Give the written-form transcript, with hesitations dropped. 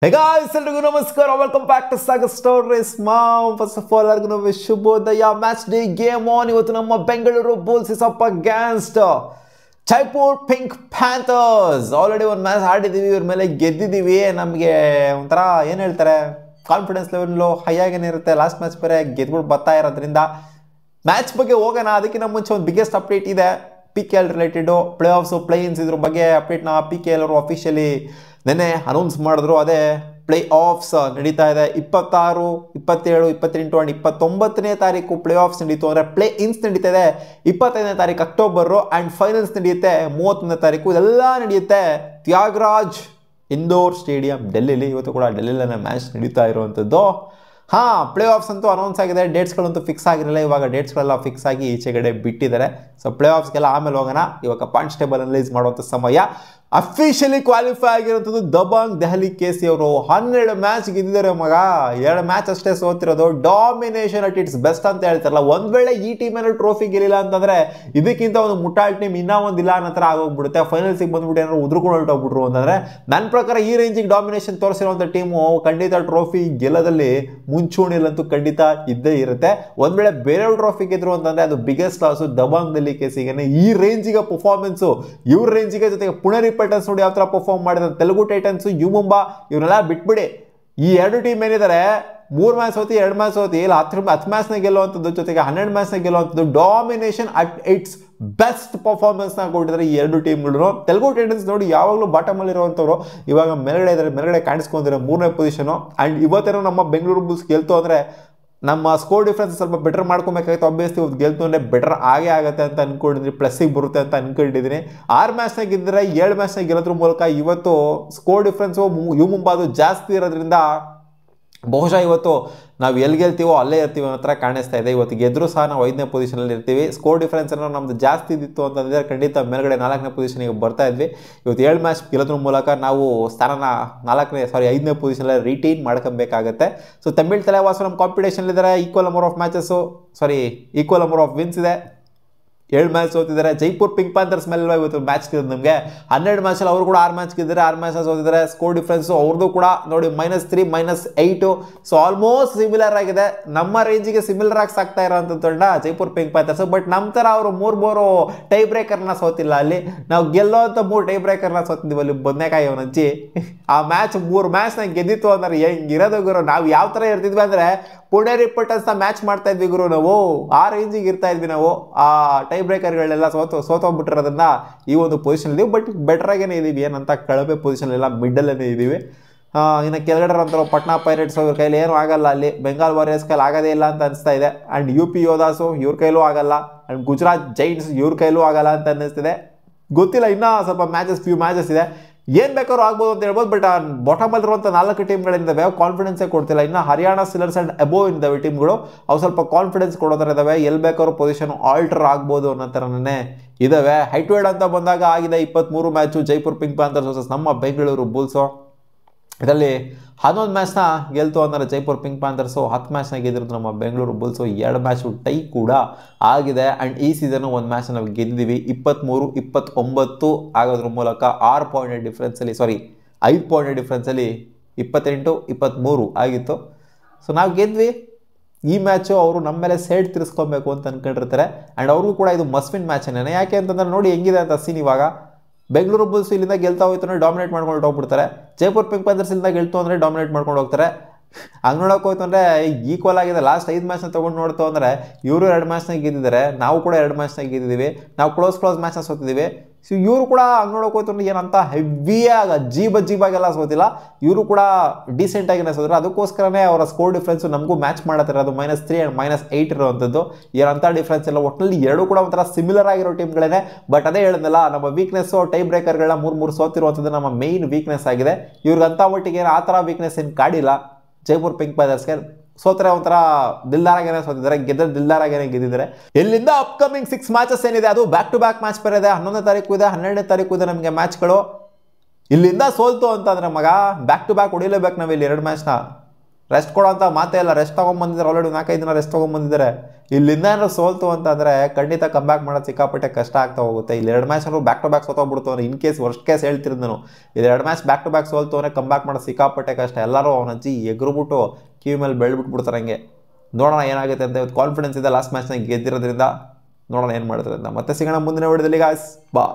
Hey guys, ಎಲ್ರಿಗೂ ನಮಸ್ಕಾರ. Welcome back to Sagar stories. First of all ಎಲ್ಲರಿಗೂ ಶುಭೋದಯ. Match day game on. ಇವತ್ತು ನಮ್ಮ Bengaluru bulls is up against Jaipur pink panthers. Already ಒಂದು ಮ್ಯಾಚ್ ಆಡಿದ್ದೀವಿ, ಇವ್ರ ಮೇಲೆ ಗೆದ್ದಿದ್ದೀವಿ. ನಮಗೆ ಒಂಥರ ಏನು ಹೇಳ್ತಾರೆ, ಕಾನ್ಫಿಡೆನ್ಸ್ ಲೆವೆಲ್ಲು ಹೈ ಆಗೇನೆ ಇರುತ್ತೆ. ಲಾಸ್ಟ್ ಮ್ಯಾಚ್ ಬೇರೆ ಗೆದ್ಬಿಟ್ಟು ಬರ್ತಾ ಇರೋದ್ರಿಂದ ಮ್ಯಾಚ್ ಬಗ್ಗೆ ಹೋಗೋಣ. ಅದಕ್ಕಿಂತ ಮುಂಚೆ ಒಂದು ಬಿಗ್ಗೆಸ್ಟ್ ಅಪ್ಡೇಟ್ ಇದೆ, PKL ರಿಲೇಟೆಡು. ಪ್ಲೇ ಆಫ್ಸು, ಪ್ಲೇಯಿನ್ಸ್ ಇದ್ರ ಬಗ್ಗೆ ಅಪ್ಡೇಟ್ನ PKL ಅವರು ಅಫಿಷಿಯಲಿ ನೆನ್ನೆ ಅನೌನ್ಸ್ ಮಾಡಿದ್ರು. ಅದೇ ಪ್ಲೇ ಆಫ್ಸ್ ನಡೀತಾ ಇದೆ. 26, 27, 28 ಆ್ಯಂಡ್ 29ನೇ ತಾರೀಕು ಪ್ಲೇ ಆಫ್ಸ್ ನಡೀತು. ಅಂದರೆ ಪ್ಲೇ ಇನ್ಸ್ ನಡೀತಾ ಇದೆ 25ನೇ ತಾರೀಕು ಅಕ್ಟೋಬರು, ಆ್ಯಂಡ್ ಫೈನಲ್ಸ್ ನಡೆಯುತ್ತೆ 31ನೇ ತಾರೀಕು. ಇದೆಲ್ಲ ನಡೆಯುತ್ತೆ ತ್ಯಾಗರಾಜ್ ಇಂದೋರ್ ಸ್ಟೇಡಿಯಂ ಡೆಲ್ಲಿಲಿ. ಇವತ್ತು ಕೂಡ ಡೆಲ್ಲಿಲೇ ಮ್ಯಾಚ್ ನಡೀತಾ ಇರುವಂಥದ್ದು. ಪ್ಲೇ ಆಫ್ಸ್ ಅಂತೂ ಅನೌನ್ಸ್ ಆಗಿದೆ, ಡೇಟ್ಸ್ಗಳಂತೂ ಫಿಕ್ಸ್ ಆಗಿರಲಿಲ್ಲ. ಇವಾಗ ಡೇಟ್ಸ್ಗಳೆಲ್ಲ ಫಿಕ್ಸ್ ಆಗಿ ಈಚೆಗಡೆ ಬಿಟ್ಟಿದ್ದಾರೆ. ಸೊ ಪ್ಲೇ ಆಫ್ಸ್ಗೆಲ್ಲ ಆಮೇಲೆ ಹೋಗೋಣ. ಇವಾಗ ಪಾಯಿಂಟ್ಸ್ ಟೇಬಲ್ ಅನಲೈಸ್ ಮಾಡುವಂಥ ಸಮಯ. ಅಫಿಷಿಯಲಿ ಕ್ವಾಲಿಫೈ ಆಗಿರೋಂಥದ್ದು ದಬಾಂಗ್ ದೆಹಲಿ KC ಅವರು. 12 ಮ್ಯಾಚ್ ಗೆದ್ದಿದ್ದಾರೆ ಮಗ, 2 ಮ್ಯಾಚ್ ಅಷ್ಟೇ ಸೋತಿರೋದು. ಡಾಮಿನೇಷನ್ ಅಟ್ ಇಟ್ಸ್ ಬೆಸ್ಟ್ ಅಂತ ಹೇಳ್ತಾರಲ್ಲ. ಒಂದ್ ವೇಳೆ ಈ ಟೀಮೇನೂ ಟ್ರೋಫಿ ಗೆಲ್ಲಿಲ್ಲ ಅಂತಂದ್ರೆ ಇದಕ್ಕಿಂತ ಒಂದು ಮುಟ್ಟಾಳ್ ಟೀಮ್ ಇನ್ನೂ ಒಂದಿಲ್ಲ ಅನ್ನೋ ಥರ ಆಗೋಗ್ಬಿಡುತ್ತೆ. ಫೈನಲ್ಸಿಗೆ ಬಂದ್ಬಿಟ್ಟು ಏನಾದ್ರು ಉದ್ರುಕೊಂಡು ಹೊರಟೋಗ್ಬಿಟ್ರು ಅಂತಂದ್ರೆ, ನನ್ನ ಪ್ರಕಾರ ಈ ರೇಂಜಿಗೆ ಡಾಮಿನೇಷನ್ ತೋರಿಸಿರುವಂಥ ಟೀಮು ಖಂಡಿತ ಟ್ರೋಫಿ ಗೆಲ್ಲೋದಲ್ಲಿ ಮುಂಚೂಣಿಯಲ್ಲಂತೂ ಖಂಡಿತ ಇದ್ದೇ ಇರುತ್ತೆ. ಒಂದ್ ವೇಳೆ ಬೇರೆಯವ್ರ ಟ್ರೋಫಿ ಗೆದ್ರು ಅಂತಂದ್ರೆ ಅದು ಬಿಗ್ಗೆಸ್ಟ್ ಲಾಸು ದಬಾಂಗ್ ದೆಹಲಿ KCಗೆ. ಈ ರೇಂಜಿಗೆ ಪರ್ಫಾರ್ಮೆನ್ಸು, ಇವ್ರ ರೇಂಜಿಗೆ ಜೊತೆಗೆ ಪುಣೆ ಟೈಟನ್ಸ್ ನೋಡಿ ಯಾವ ತರ ಪರ್ಫಾರ್ಮ್ ಮಾಡಿದ್ರೆ. ತೆಲುಗು ಟೈಟನ್ಸ್, ಯು ಮುಂಬಾ ಇವರೆಲ್ಲ ಬಿಟ್ಬಿಡಿ. ಈ 2 ಟೀಮ್ ಏನಿದ್ದಾರೆ, 3 ಮ್ಯಾಚ್ ಸೋತಿ 2 ಮ್ಯಾಚ್ ಸೋತಿ, ಇಲ್ಲ 10 ಮ್ಯಾಚ್ನ ಗೆಲ್ಲುವಂಥದ್ದು, ಜೊತೆಗೆ 12 ಮ್ಯಾಚ್ನ ಗೆಲ್ಲುವಂಥದ್ದು. ಡಾಮಿನೇಷನ್ ಅಟ್ ಇಟ್ಸ್ ಬೆಸ್ಟ್ ಪರ್ಫಾರ್ಮೆನ್ಸ್ನ ಕೊಟ್ಟಿದ್ದಾರೆ ಈ 2 ಟೀಮ್ಗಳು. ತೆಲುಗು ಟೈಟನ್ಸ್ ನೋಡಿ ಯಾವಾಗಲೂ ಬಾಟಮ್ ಅಲ್ಲಿ ಇರುವಂಥವ್ರು, ಇವಾಗ ಮೇಲ್ಗಡೆ ಇದ್ದಾರೆ, ಮೇಲ್ಗಡೆ ಕಾಣಿಸ್ಕೊಂಡಿದ್ದಾರೆ 3ನೇ ಪೊಸಿಷನು. ಆ್ಯಂಡ್ ಇವತ್ತೇನೋ ನಮ್ಮ ಬೆಂಗಳೂರು ಬುಲ್ಸ್ ಗೆಲ್ತು ಅಂದರೆ ನಮ್ಮ ಸ್ಕೋರ್ ಡಿಫ್ರೆನ್ಸ್ ಸ್ವಲ್ಪ ಬೆಟರ್ ಮಾಡ್ಕೊಬೇಕಾಗಿತ್ತು. ಆಬ್ವಿಯಸ್ಲಿ ಇವತ್ತು ಗೆಲ್ತು ಅಂದರೆ ಬೆಟರ್ ಆಗೇ ಆಗುತ್ತೆ ಅಂತ ಅನ್ಕೊಂಡಿದ್ದೀನಿ, ಪ್ಲಸ್ಸಿಗೆ ಬರುತ್ತೆ ಅಂತ ಅನ್ಕೊಂಡಿದ್ದೀನಿ. 6 ಮ್ಯಾಚ್ನಾಗ ಗೆದ್ದರೆ 7 ಮ್ಯಾಚ್ನಾಗ ಗೆಲ್ಲೋದ್ರ ಮೂಲಕ ಇವತ್ತು ಸ್ಕೋರ್ ಡಿಫ್ರೆನ್ಸು ಯು ಮುಂಬಾದು ಜಾಸ್ತಿ ಇರೋದ್ರಿಂದ ಬಹುಶಃ ಇವತ್ತು ನಾವು ಎಲ್ಲಿ ಗೆಲ್ತೀವೋ ಅಲ್ಲೇ ಇರ್ತೀವಿ ಅನ್ನೋ ಥರ ಕಾಣಿಸ್ತಾ ಇದೆ. ಇವತ್ತು ಗೆದ್ದರೂ ಸಹ ನಾವು 5ನೇ ಪೊಸಿಷನಲ್ಲಿ ಇರ್ತೀವಿ. ಸ್ಕೋರ್ ಡಿಫ್ರೆನ್ಸ್ ಏನೋ ನಮ್ಮದು ಜಾಸ್ತಿ ಇದ್ದಿತ್ತು ಅಂತಂದರೆ ಖಂಡಿತ ಮೇಲ್ಗಡೆ 4ನೇ ಪೊಸಿಷನಿಗೆ ಬರ್ತಾ ಇದ್ವಿ. ಇವತ್ತು 7 ಮ್ಯಾಚ್ ಗೆಲ್ಲೋದ್ರ ಮೂಲಕ ನಾವು ಸ್ಥಾನನ 5ನೇ ಪೊಸಿಷನಲ್ಲಿ ರಿಟೈನ್ ಮಾಡ್ಕೊಬೇಕಾಗತ್ತೆ. ಸೊ ತಮಿಳ್ ತಲೆವಾಸು ನಮ್ಮ ಕಾಂಪಿಟೇಷನ್ಲಿದ್ದಾರೆ. ಈಕ್ವಲ್ ನಂಬರ್ ಆಫ್ ವಿನ್ಸ್ ಇದೆ. 7 ಮ್ಯಾಚ್ ಸೋತಿದ್ದಾರೆ. ಜೈಪುರ್ ಪಿಂಕ್ ಪ್ಯಾಂಥರ್ಸ್ ಮೇಲೆ ಇವತ್ತು ಮ್ಯಾಚ್ ಗೆದ್ದು ನಮಗೆ 12 ಮ್ಯಾಚಲ್ಲಿ ಅವರು ಕೂಡ 6 ಮ್ಯಾಚ್ ಗೆದ್ದಿದ್ದಾರೆ, 6 ಮ್ಯಾಚ್ ಸೋತಿದ್ದಾರೆ. ಸ್ಕೋರ್ ಡಿಫ್ರೆನ್ಸು ಅವ್ರದ್ದು ಕೂಡ ನೋಡಿ -3, -8. ಸೊ ಆಲ್ಮೋಸ್ಟ್ ಸಿಮಿಲರ್ ಆಗಿದೆ. ನಮ್ಮ ರೇಂಜಿಗೆ ಸಿಮಿಲರ್ ಆಗಿ ಸಾಕ್ತಾ ಇರೋಂಥ ತಂಡ ಜೈಪುರ್ ಪಿಂಕ್ ಪ್ಯಾಂಥರ್ಸ್. ಬಟ್ ನಮ್ಮ ಥರ ಅವರು 3 ಟೈ ಬ್ರೇಕರ್ನ ಸೋತಿಲ್ಲ. ಅಲ್ಲಿ ನಾವು ಗೆಲ್ಲೋಂಥ 3 ಟೈ ಬ್ರೇಕರ್ನ ಸೋತಿದ್ದೀವಿ. ಅಲ್ಲಿ ಬದನೆಕಾಯಿ ಅವನಂಚಿ ಆ ಮ್ಯಾಚ್ 3 ಮ್ಯಾಚ್ನ ಗೆದ್ದಿತ್ತು ಅಂದ್ರೆ ಹೆಂಗಿರೋದು ಗುರು. ನಾವು ಯಾವ ಥರ ಇರ್ತಿದ್ವಿ ಅಂದರೆ ಪುಣೆ ರಿಪೋರ್ಟರ್ಸ್ನ ಮ್ಯಾಚ್ ಮಾಡ್ತಾ ಇದ್ವಿ ಗುರು. ನಾವು ಆ ರೇಂಜಿಗೆ ಇರ್ತಾ ಇದ್ವಿ. ನಾವು ಆ ಟೈ ಬ್ರೇಕರ್ಗಳೆಲ್ಲ ಸೋತೋಗ್ಬಿಟ್ಟಿರೋದ್ರಿಂದ ಈ ಒಂದು ಪೊಸಿಷನ್ ಇದ್ದೀವಿ. ಬಟ್ ಬೆಟರ್ ಆಗೇನೆ ಇದ್ದೀವಿ, ಏನಂತ ಕಳಪೆ ಪೊಸಿಷನ್ ಎಲ್ಲ ಮಿಡ್ಡಲ್ಲೇ ಇದ್ದೀವಿ. ಇನ್ನು ಕೆಳಗಡೆ ಅಂತಾರೆ ಪಟ್ನಾ ಪೈರೇಟ್ಸ್, ಇವ್ರ ಕೈಲಿ ಏನೂ ಆಗಲ್ಲ. ಅಲ್ಲಿ ಬೆಂಗಾಲ್ ವಾರಿಯರ್ಸ್ ಕೈಲಿ ಆಗೋದೇ ಇಲ್ಲ ಅಂತ ಅನಿಸ್ತಾ ಇದೆ. ಆ್ಯಂಡ್ UP ಯೋಧಾಸು ಇವ್ರ ಕೈಲೂ ಆಗಲ್ಲ. ಆ್ಯಂಡ್ ಗುಜರಾತ್ ಜೈಂಟ್ಸ್ ಇವ್ರ ಕೈಲೂ ಆಗಲ್ಲ ಅಂತ ಅನ್ನಿಸ್ತಿದೆ. ಗೊತ್ತಿಲ್ಲ, ಇನ್ನೂ ಸ್ವಲ್ಪ ಫ್ಯೂ ಮ್ಯಾಚಸ್ ಇದೆ. ಏನು ಬೇಕಾದ್ರೂ ಆಗ್ಬೋದು ಅಂತ ಹೇಳ್ಬೋದು. ಬಟ್ ಬಾಟಮ್ ಅಲ್ಲಿರುವಂಥ 4 ಟೀಮ್ಗಳಿದ್ದಾವೆ, ಕಾನ್ಫಿಡೆನ್ಸೇ ಕೊಡ್ತಿಲ್ಲ. ಇನ್ನು ಹರಿಯಾಣ ಸಿಲ್ಲರ್ಸ್ ಆ್ಯಂಡ್ ಅಬೋವ್ ಇದ್ದಾವೆ ಟೀಮ್ಗಳು, ಅವು ಸ್ವಲ್ಪ ಕಾನ್ಫಿಡೆನ್ಸ್ ಕೊಡೋ ಥರ ಇದ್ದಾವೆ. ಎಲ್ಲಿ ಬೇಕಾದ್ರೂ ಪೊಸಿಷನ್ ಆಲ್ಟರ್ ಆಗ್ಬೋದು ಅನ್ನೋ ಥರನೇ ಇದ್ದಾವೆ. ಹೈಟ್ ವೇಡ್ ಅಂತ ಬಂದಾಗ ಆಗಿದೆ 23 match Jaipur pink panthers versus ನಮ್ಮ ಬೆಂಗಳೂರು ಬುಲ್ಸು. ಇದರಲ್ಲಿ 11 ಮ್ಯಾಚ್ನ ಗೆಲ್ತು ಅಂದರೆ ಜೈಪುರ್ ಪಿಂಕ್ ಪ್ಯಾಂಥರ್ಸು, 10 ಮ್ಯಾಚ್ನ ಗೆದ್ದಿರೋದು ನಮ್ಮ ಬೆಂಗಳೂರು ಬುಲ್ಸು. 2 ಮ್ಯಾಚು ಟೈ ಕೂಡ ಆಗಿದೆ. ಆ್ಯಂಡ್ ಈ ಸೀಸನ್ನು 1 ಮ್ಯಾಚ್ ನಾವು ಗೆದ್ದಿದ್ದೀವಿ. 23-29 ಆಗೋದ್ರ ಮೂಲಕ 5 ಪಾಯಿಂಟ್ ಡಿಫ್ರೆನ್ಸಲ್ಲಿ 28-23 ಆಗಿತ್ತು. ಸೊ ನಾವು ಗೆದ್ವಿ. ಈ ಮ್ಯಾಚು ಅವರು ನಮ್ಮ ಮೇಲೆ ಸೈಡ್ ತಿರ್ಸ್ಕೊಬೇಕು ಅಂತ ಅಂದ್ಕೊಂಡಿರ್ತಾರೆ. ಆ್ಯಂಡ್ ಅವ್ರಿಗೂ ಕೂಡ ಇದು ಮಸ್ವಿನ್ ಮ್ಯಾಚೇನೆ. ಯಾಕೆ ಅಂತಂದ್ರೆ ನೋಡಿ ಹೆಂಗಿದೆ ಅಂತ ಸೀನ್. ಇವಾಗ ಬೆಂಗಳೂರು ಬುಲ್ಸ್ ಇಲ್ಲಿಂದ ಗೆಲ್ತಾ ಹೋಯ್ತು ಅಂದರೆ ಡಾಮಿನೇಟ್ ಮಾಡ್ಕೊಂಡು ಹೋಗ್ಬಿಡ್ತಾರೆ. ಜೈಪುರ್ ಪಿಂಕ್ ಪ್ಯಾಂಥರ್ಸ್ ಇಲ್ಲಿಂದ ಗೆಲ್ತು ಅಂದರೆ ಡಾಮಿನೇಟ್ ಮಾಡ್ಕೊಂಡು ಹೋಗ್ತಾರೆ. ಹಂಗೆ ನೋಡೋಕೆ ಹೋಯ್ತು ಅಂದರೆ ಈಕ್ವಲ್ ಆಗಿದೆ. ಲಾಸ್ಟ್ 5 ಮ್ಯಾಚ್ನ ತೊಗೊಂಡು ನೋಡ್ತು ಅಂದರೆ ಇವರು 2 ಮ್ಯಾಚ್ನ ಗೆದ್ದಿದ್ದಾರೆ, ನಾವು ಕೂಡ 2 ಮ್ಯಾಚ್ನ ಗೆದ್ದಿದ್ದೀವಿ. ನಾವು ಕ್ಲೋಸ್ ಮ್ಯಾಚ್ನ ಸೋತಿದ್ದೀವಿ. ಸೊ ಇವರು ಕೂಡ ಹಂಗೆ ನೋಡೋಕೆ ಹೋಯ್ತು ಅಂದರೆ ಏನಂತ ಹೆವಿಯಾಗಿ ಅಜ್ಜೀಬಾಗೆಲ್ಲ ಸೋತಿಲ್ಲ. ಇವರು ಕೂಡ ಡೀಸೆಂಟಾಗಿನೇ ಸೋತಿದ್ರು. ಅದಕ್ಕೋಸ್ಕರನೇ ಅವರ ಸ್ಕೋರ್ ಡಿಫ್ರೆನ್ಸು ನಮಗೂ ಮ್ಯಾಚ್ ಮಾಡತ್ತಿರ ಅದು -3 ಆ್ಯಂಡ್ -8 ಇರುವಂಥದ್ದು. ಏನಂತ ಡಿಫ್ರೆನ್ಸ್ ಎಲ್ಲ ಒಟ್ಟಿನಲ್ಲಿ 2 ಕೂಡ ಒಂಥರ ಸಿಮಿಲರ್ ಆಗಿರೋ ಟೀಮ್ಗಳೇ. ಬಟ್ ಅದೇ ಹೇಳಿದ್ನಲ್ಲ, ನಮ್ಮ ವೀಕ್ನೆಸ್ಸು ಟೈ ಬ್ರೇಕರ್ಗಳನ್ನ 3 ಸೋತಿರುವಂಥದ್ದು ನಮ್ಮ ಮೇಯ್ನ್ ವೀಕ್ನೆಸ್ ಆಗಿದೆ. ಇವ್ರಿಗಂತ ಒಟ್ಟಿಗೆ ಆ ಥರ ವೀಕ್ನೆಸ್ ಏನು ಕಾಡಿಲ್ಲ. ಜೈಪುರ್ ಪಿಂಕ್ ಪ್ಯಾಂಥರ್ಸ್ಗೆ ಸೋತ್ರೆ ಒಂಥರ ದಿಲ್ದಾರಾಗೇನೆ ಸೋತಿದ್ದಾರೆ, ಗೆದ್ದರೆ ದಿಲ್ದಾರಾಗೇನೆ ಗೆದ್ದಿದ್ದಾರೆ. ಇಲ್ಲಿಂದ ಅಪ್ಕಮಿಂಗ್ 6 ಮ್ಯಾಚಸ್ ಏನಿದೆ ಅದು ಬ್ಯಾಕ್ ಟು ಬ್ಯಾಕ್ ಮ್ಯಾಚ್ ಬೇರೆ ಇದೆ. 11ನೇ ತಾರೀಕು ಇದೆ, 12ನೇ ತಾರೀಕು ಇದೆ ನಮಗೆ ಮ್ಯಾಚ್ಗಳು. ಇಲ್ಲಿಂದ ಸೋಲ್ತು ಅಂತಂದರೆ ಮಗ ಬ್ಯಾಕ್ ಟು ಬ್ಯಾಕ್ ಹೊಡಿಲೇಬೇಕು ನಾವು ಇಲ್ಲಿ 2 ಮ್ಯಾಚ್ನ. ರೆಸ್ಟ್ ಕೊಡೋ ಅಂತ ಮಾತೇ ಇಲ್ಲ. ರೆಸ್ಟ್ ತೊಗೊಂಬಂದಿದ್ದಾರೆ, ಆಲ್ರೆಡಿ 4-5 ದಿನ ರೆಸ್ಟ್ ತೊಗೊಂಬಂದಿದ್ದಾರೆ. ಇಲ್ಲಿಂದ ಏನಾದ್ರು ಸೋಲ್ತು ಅಂತಂದರೆ ಖಂಡಿತ ಕಮ್ಬ್ಯಾಕ್ ಮಾಡೋದು ಸಿಕ್ಕಾಪಟ್ಟೆ ಕಷ್ಟ ಆಗ್ತಾ ಹೋಗುತ್ತೆ. ಇಲ್ಲಿ 2 ಮ್ಯಾಚ್ ಬ್ಯಾಕ್ ಟು ಬ್ಯಾಕ್ ಸೋತೋಗ್ಬಿಡ್ತು ಅಂದರೆ, ಇನ್ ಕೇಸ್ ವರ್ಸ್ಟ್ ಕೇಸ್ ಹೇಳ್ತಿರೋದು ನಾನು, ಇದು 2 ಮ್ಯಾಚ್ ಬ್ಯಾಕ್ ಟು ಬ್ಯಾಕ್ ಸೋಲ್ತು ಅಂದರೆ ಕಮ್ಬ್ಯಾಕ್ ಮಾಡೋದು ಸಿಕ್ಕಾಪಟ್ಟೆ ಕಷ್ಟ. ಎಲ್ಲರೂ ಅವನ ಅಜ್ಜಿ ಎಗ್ರುಬಿಟ್ಟು ಕಿವಿ ಮೇಲೆ ಬೆಳ್ಬಿಟ್ಬಿಡ್ತಾರೆ. ಹಂಗೆ ನೋಡೋಣ ಏನಾಗುತ್ತೆ ಅಂತ. ಇವತ್ತು ಕಾನ್ಫಿಡೆನ್ಸ್ ಇದೆ ಲಾಸ್ಟ್ ಮ್ಯಾಚ್ನಾಗ ಗೆದ್ದಿರೋದ್ರಿಂದ. ನೋಡೋಣ ಏನು ಮಾಡ್ತಾರೆ ಅಂತ. ಮತ್ತೆ ಸಿಗೋಣ ಮುಂದಿನ ವಿಡಿಯೋದಲ್ಲಿ ಗಾಯ್ಸ್. ಬಾ.